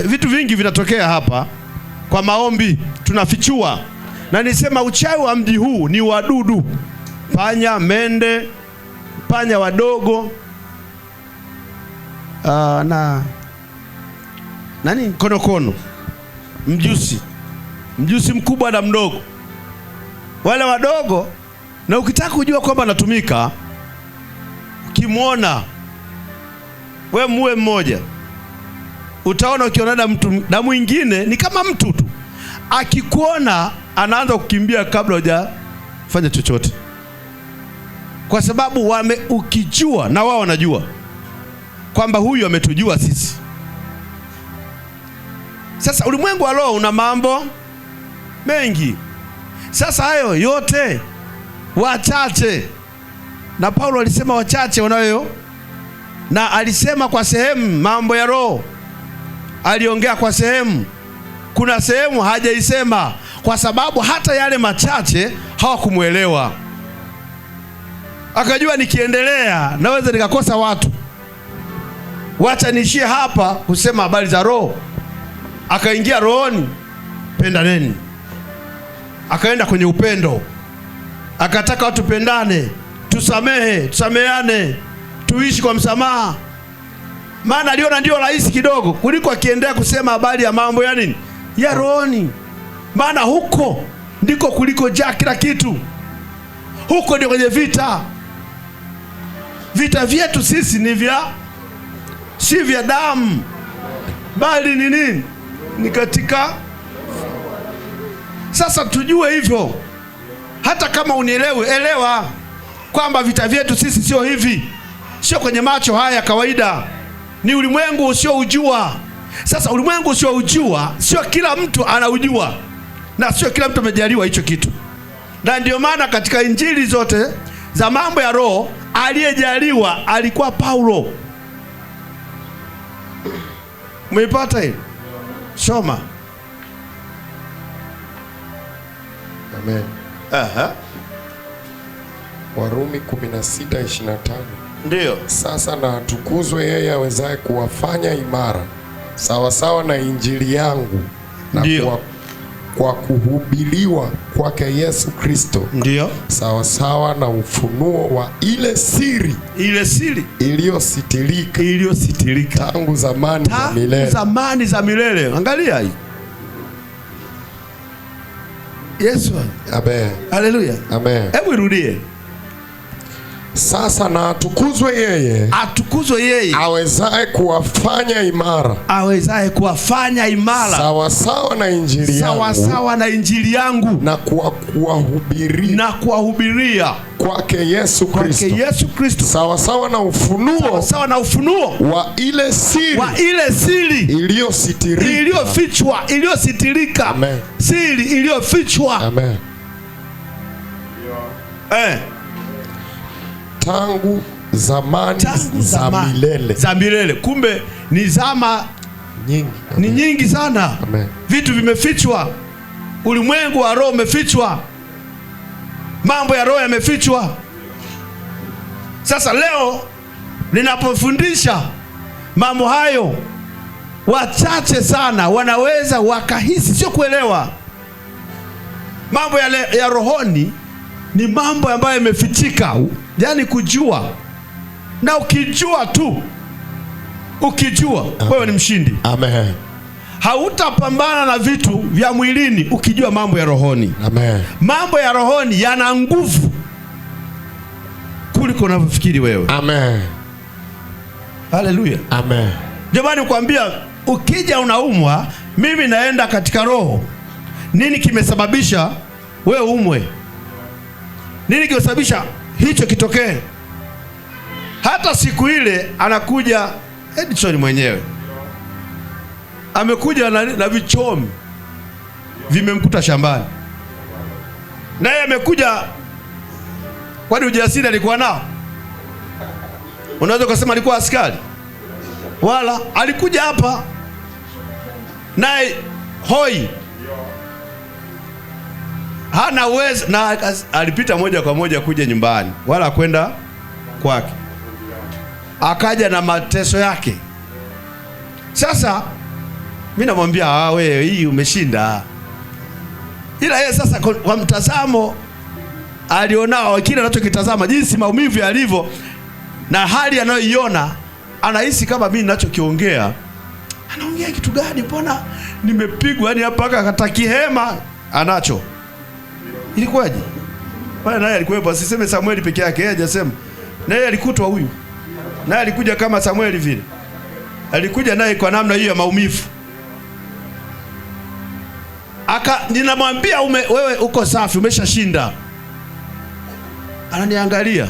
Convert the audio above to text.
vitu vingi vinatokea hapa kwa maombi, tunafichua. Na nisema uchawi wa mji huu ni wadudu, panya, mende, panya wadogo, nani, konokono, mjusi mkubwa na mdogo, wale wadogo. Na ukitaka kujua kwamba anatumika, ukimwona we muwe mmoja, utaona ukiona na mwingine ni kama mtu tu, akikuona anaanza kukimbia kabla hujafanya chochote, kwa sababu ukijua, na wao wanajua kwamba huyu ametujua sisi. Sasa ulimwengu wa roho una mambo mengi. Sasa hayo yote wachache, na Paulo alisema wachache wanayo, na alisema kwa sehemu mambo ya roho, aliongea kwa sehemu, kuna sehemu hajaisema, kwa sababu hata yale machache hawakumuelewa. Akajua nikiendelea naweza nikakosa watu, wacha niishie hapa kusema habari za roho. Akaingia rohoni, pendaneni. Akaenda kwenye upendo, akataka watu pendane, tusameheane, tuishi kwa msamaha. Maana aliona ndio rahisi kidogo kuliko akiendelea kusema habari ya mambo ya nini, ya rohoni. Maana huko ndiko kuliko jaa kila kitu. Huko ndio kwenye vita. Vita vyetu sisi ni si vya damu, bali ni nini? Ni katika. Sasa tujue hivyo. Hata kama unielewe, elewa kwamba vita vyetu sisi sio hivi, sio kwenye macho haya kawaida, ni ulimwengu usioujua. Sasa ulimwengu usioujua sio kila mtu anaujua, na sio kila mtu amejaliwa hicho kitu. Na ndio maana katika injili zote za mambo ya roho aliyejaliwa alikuwa Paulo. Umeipata hili? Soma. Amen. Warumi 16:25. Ndio. Sasa na atukuzwe yeye awezaye kuwafanya imara sawasawa na injili yangu, na kwa kuhubiriwa kwake Yesu Kristo, ndio sawasawa na ufunuo wa ile siri iliyositirika tangu zamani za milele. Angalia hii. Yesu. Amen. Haleluya. Amen. Hebu irudie. Sasa na atukuzwe yeye awezaye kuwafanya imara sawasawa na injili yangu, na kuwahubiria kwake Yesu Kristo, sawasawa na ufunuo wa ile siri iliyositirika. Amen. Siri iliyofichwa. Amen. Tangu zamani za milele. Kumbe ni zama nyingi. Ni nyingi sana. Amen. Vitu vimefichwa. Ulimwengu wa roho umefichwa. Mambo ya roho yamefichwa. Sasa leo ninapofundisha mambo hayo, wachache sana wanaweza wakahisi, sio kuelewa. Mambo ya rohoni ni mambo ambayo yamefichika, yaani kujua. Na ukijua wewe ni mshindi. Amen. Hautapambana na vitu vya mwilini ukijua mambo ya rohoni. Amen. Mambo ya rohoni yana nguvu kuliko unavyofikiri wewe. Amen. Haleluya. Amen. Jamani, kuambia ukija unaumwa, mimi naenda katika roho. Nini kimesababisha wewe umwe? Nini kimesababisha hicho kitokee? Hata siku ile anakuja Edison mwenyewe, amekuja na vichomi vimemkuta shambani, naye amekuja. Kwani ujasiri alikuwa nao? Unaweza kusema alikuwa askari? Wala alikuja hapa naye hoi, hana uwezo, na alipita moja kwa moja kuja nyumbani, wala kwenda kwake. Akaja na mateso yake. Sasa Mimi namwambia wewe, hii umeshinda. Ila yeye sasa kwa mtazamo alionao, kile anachokitazama, jinsi maumivu yalivyo na hali anayoiona, anahisi kama mimi ninachokiongea, anaongea kitu gani? Mbona nimepigwa yani hapa akata kihema anacho. Ilikuwaje? Bwana naye alikuwepo, asiseme Samueli peke yake, yeye hajasema. Naye alikutwa huyu. Naye alikuja kama Samueli vile. Alikuja naye kwa namna hiyo ya maumivu. Ninamwambia wewe uko safi, umeshashinda. Ananiangalia.